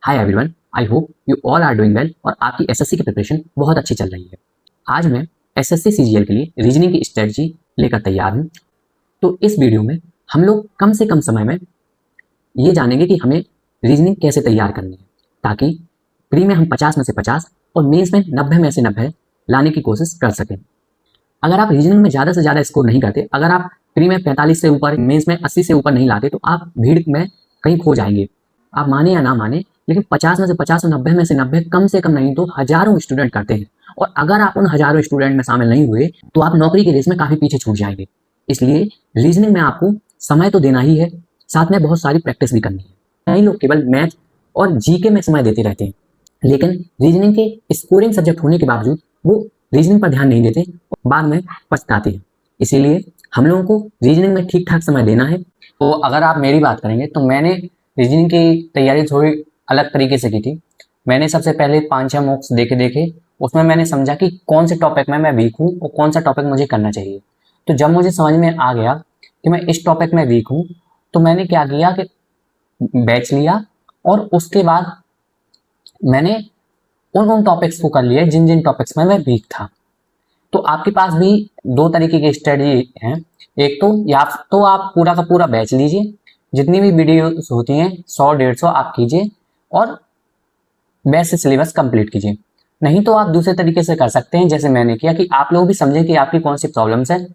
Hi everyone, I hope you all are doing well और आपकी SSC की preparation बहुत अच्छी चल रही है। आज मैं एसएससी सीजीएल के लिए रीजनिंग की स्ट्रेटजी लेकर तैयार हूँ। तो इस वीडियो में हम लोग कम से कम समय में ये जानेंगे कि हमें रीजनिंग कैसे तैयार करनी है, ताकि प्री में हम 50 में से 50 और मेंस में 90 में से 90 लाने की कोशिश कर सकें। अगर आप रीजनिंग में ज़्यादा से ज़्यादा स्कोर नहीं करते, अगर आप प्री में 45 से ऊपर, मेंस में 80 से ऊपर नहीं लाते, तो आप भीड़ में कहीं खो जाएंगे। आप माने या ना माने, लेकिन 50 में से 50 और 90 में से 90 कम से कम नहीं तो हजारों स्टूडेंट करते हैं। और अगर आप उन हजारों स्टूडेंट में शामिल नहीं हुए तो आप नौकरी की रेस में काफ़ी पीछे छूट जाएंगे। इसलिए रीजनिंग में आपको समय तो देना ही है, साथ में बहुत सारी प्रैक्टिस भी करनी है। कई लोग केवल मैथ और जीके में समय देते रहते हैं, लेकिन रीजनिंग के स्कोरिंग सब्जेक्ट होने के बावजूद वो रीजनिंग पर ध्यान नहीं देते और बाद में पछताते हैं। इसीलिए हम लोगों को रीजनिंग में ठीक ठाक समय देना है। तो अगर आप मेरी बात करेंगे तो मैंने रीजनिंग की तैयारी थोड़ी अलग तरीके से की थी। मैंने सबसे पहले 5-6 मॉक्स देखे, उसमें मैंने समझा कि कौन से टॉपिक में मैं वीक हूँ और कौन सा टॉपिक मुझे करना चाहिए। तो जब मुझे समझ में आ गया कि मैं इस टॉपिक में वीक हूँ, तो मैंने क्या किया कि बैच लिया और उसके बाद मैंने उन टॉपिक्स को कर लिया जिन जिन टॉपिक्स में मैं वीक था। तो आपके पास भी दो तरीके की स्ट्रेटजी है। एक तो या तो आप पूरा का पूरा बैच लीजिए, जितनी भी वीडियोस होती हैं 100-150 आप कीजिए और बैच से सिलेबस कंप्लीट कीजिए। नहीं तो आप दूसरे तरीके से कर सकते हैं, जैसे मैंने किया, कि आप लोग भी समझें कि आपकी कौन सी प्रॉब्लम्स है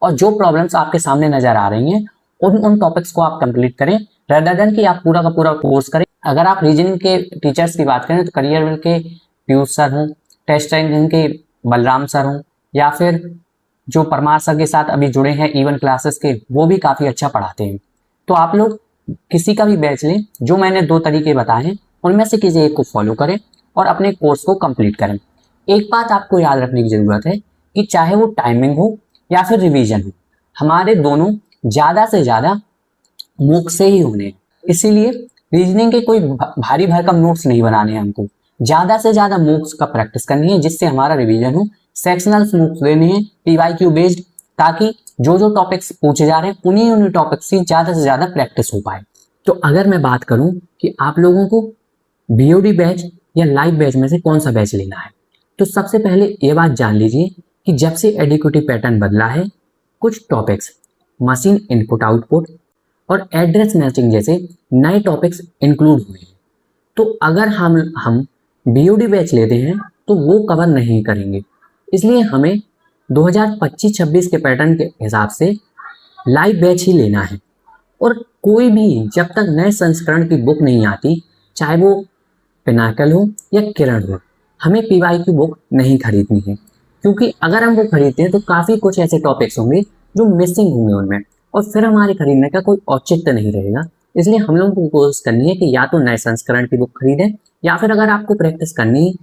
और जो प्रॉब्लम्स आपके सामने नजर आ रही हैं उन टॉपिक्स को आप कंप्लीट करें, रेदर देन कि आप पूरा का पूरा कोर्स करें। अगर आप रीजनिंग के टीचर्स की बात करें तो करियर के पीयूष सर हों, टेस्ट रैंकिंग के बलराम सर हों, या फिर जो परमार सर के साथ अभी जुड़े हैं इवन क्लासेस के, वो भी काफ़ी अच्छा पढ़ाते हैं। तो आप लोग किसी का भी बैच लें, जो मैंने दो तरीके बताए हैं उनमें से किसी एक को फॉलो करें और अपने कोर्स को कंप्लीट करें। एक बात आपको याद रखने की ज़रूरत है कि चाहे वो टाइमिंग हो या फिर रिवीजन हो, हमारे दोनों ज़्यादा से ज़्यादा मूक से ही होने हैं। इसीलिए रीजनिंग के कोई भारी भरकम नोट्स नहीं बनाने हैं, हमको ज़्यादा से ज़्यादा मूक्स का प्रैक्टिस करनी है जिससे हमारा रिवीजन हो। सेक्शनल मूक्स देने हैं PYQ बेस्ड, ताकि जो जो टॉपिक्स पूछे जा रहे हैं उन्हीं टॉपिक्स की ज़्यादा से ज़्यादा प्रैक्टिस हो पाए। तो अगर मैं बात करूं कि आप लोगों को BOD बैच या लाइव बैच में से कौन सा बैच लेना है, तो सबसे पहले ये बात जान लीजिए कि जब से एडिक्विटी पैटर्न बदला है, कुछ टॉपिक्स मशीन इनपुट आउटपुट और एड्रेस मैचिंग जैसे नए टॉपिक्स इंक्लूड हुए हैं। तो अगर हम BOD बैच लेते हैं तो वो कवर नहीं करेंगे। इसलिए हमें 2025-26 के पैटर्न के हिसाब से लाइव बैच ही लेना है। और कोई भी जब तक नए संस्करण की बुक नहीं आती, चाहे वो पिनाकल हो या किरण हो, हमें PYQ बुक नहीं खरीदनी है। क्योंकि अगर हम वो खरीदते हैं तो काफ़ी कुछ ऐसे टॉपिक्स होंगे जो मिसिंग होंगे उनमें, और फिर हमारे खरीदने का कोई औचित्य नहीं रहेगा। इसलिए हम लोगों को कोशिश करनी है कि या तो नए संस्करण की बुक खरीदें, या फिर अगर आपको प्रैक्टिस करनी है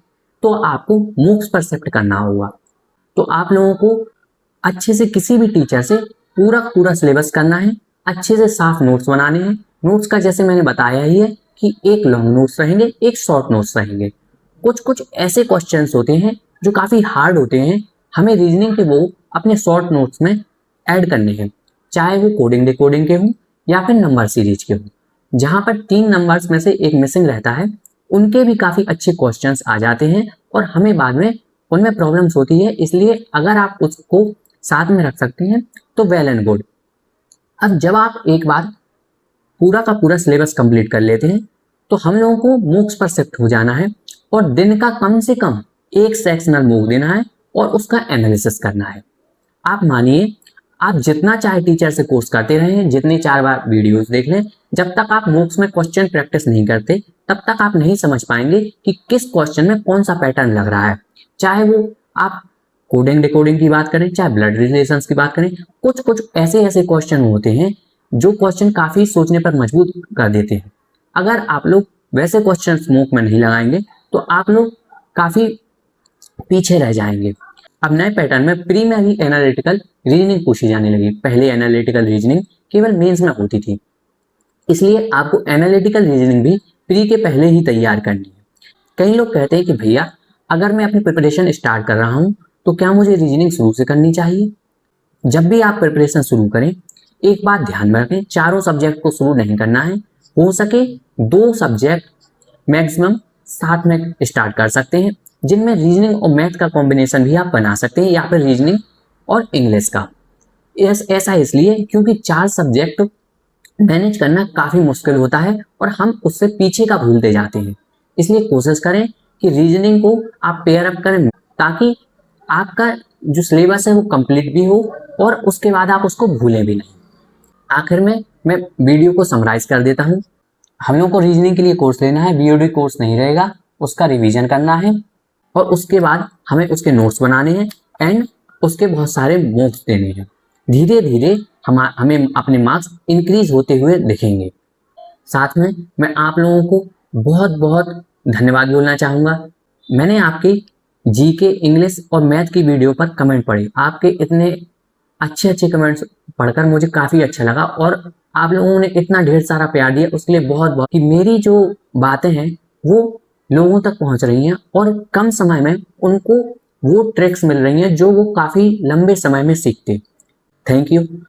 तो आपको मूक्स पर शिफ्ट करना होगा। तो आप लोगों को अच्छे से किसी भी टीचर से पूरा सिलेबस करना है, अच्छे से साफ नोट्स बनाने हैं। नोट्स का जैसे मैंने बताया ही है कि एक लॉन्ग नोट्स रहेंगे, एक शॉर्ट नोट्स रहेंगे। कुछ ऐसे क्वेश्चंस होते हैं जो काफ़ी हार्ड होते हैं, हमें रीजनिंग के वो अपने शॉर्ट नोट्स में ऐड करने हैं, चाहे वो कोडिंग डिकोडिंग के हों या फिर नंबर सीरीज के हों। जहाँ पर 3 नंबर्स में से एक मिसिंग रहता है, उनके भी काफ़ी अच्छे क्वेश्चंस आ जाते हैं और हमें बाद में उनमें प्रॉब्लम्स होती है। इसलिए अगर आप उसको साथ में रख सकते हैं तो वेल एंड गुड। अब जब आप एक बार पूरा का पूरा सिलेबस कंप्लीट कर लेते हैं तो हम लोगों को मूक्स पर शिफ्ट हो जाना है और दिन का कम से कम एक सेक्शनल मूक देना है और उसका एनालिसिस करना है। आप मानिए, आप जितना चाहे टीचर से कोर्स करते रहें, जितनी 4 बार वीडियोस देख लें, जब तक आप मूक्स में क्वेश्चन प्रैक्टिस नहीं करते तब तक आप नहीं समझ पाएंगे कि किस क्वेश्चन में कौन सा पैटर्न लग रहा है। चाहे वो आप कोडिंग डिकोडिंग की बात करें, चाहे ब्लड रिलेशंस की बात करें, कुछ ऐसे क्वेश्चन होते हैं जो क्वेश्चन काफ़ी सोचने पर मजबूर कर देते हैं। अगर आप लोग वैसे क्वेश्चन मूक में नहीं लगाएंगे तो आप लोग काफ़ी पीछे रह जाएंगे। अब नए पैटर्न में प्री में ही एनालिटिकल रीजनिंग पूछी जाने लगी। पहले एनालिटिकल रीजनिंग केवल मेंस में होती थी, इसलिए आपको एनालिटिकल रीजनिंग भी प्री के पहले ही तैयार करनी है। कई लोग कहते हैं कि भैया, अगर मैं अपनी प्रिपरेशन स्टार्ट कर रहा हूँ तो क्या मुझे रीजनिंग शुरू से करनी चाहिए? जब भी आप प्रिपरेशन शुरू करें, एक बात ध्यान में रखें, चारों सब्जेक्ट को शुरू नहीं करना है। हो सके 2 सब्जेक्ट मैक्सिमम 7 में स्टार्ट कर सकते हैं, जिनमें रीजनिंग और मैथ का कॉम्बिनेशन भी आप बना सकते हैं, या फिर रीजनिंग और इंग्लिश का। ऐसा इसलिए क्योंकि 4 सब्जेक्ट मैनेज करना काफ़ी मुश्किल होता है और हम उससे पीछे का भूलते जाते हैं। इसलिए कोशिश करें कि रीजनिंग को आप पेयर अप करें, ताकि आपका जो सिलेबस है वो कंप्लीट भी हो और उसके बाद आप उसको भूलें भी नहीं। आखिर में मैं वीडियो को समराइज कर देता हूँ। हम लोग को रीजनिंग के लिए कोर्स लेना है, बीओडी कोर्स नहीं रहेगा, उसका रिवीजन करना है और उसके बाद हमें उसके नोट्स बनाने हैं एंड उसके बहुत सारे मॉक्स देने हैं। धीरे धीरे हमें अपने मार्क्स इंक्रीज होते हुए दिखेंगे। साथ में मैं आप लोगों को बहुत बहुत धन्यवाद बोलना चाहूँगा। मैंने आपकी जीके, इंग्लिश और मैथ की वीडियो पर कमेंट पढ़े। आपके इतने अच्छे अच्छे कमेंट्स पढ़कर मुझे काफ़ी अच्छा लगा और आप लोगों ने इतना ढेर सारा प्यार दिया, उसके लिए बहुत बहुत कि मेरी जो बातें हैं वो लोगों तक पहुंच रही हैं और कम समय में उनको वो ट्रिक्स मिल रही हैं जो वो काफ़ी लंबे समय में सीखते। Thank you.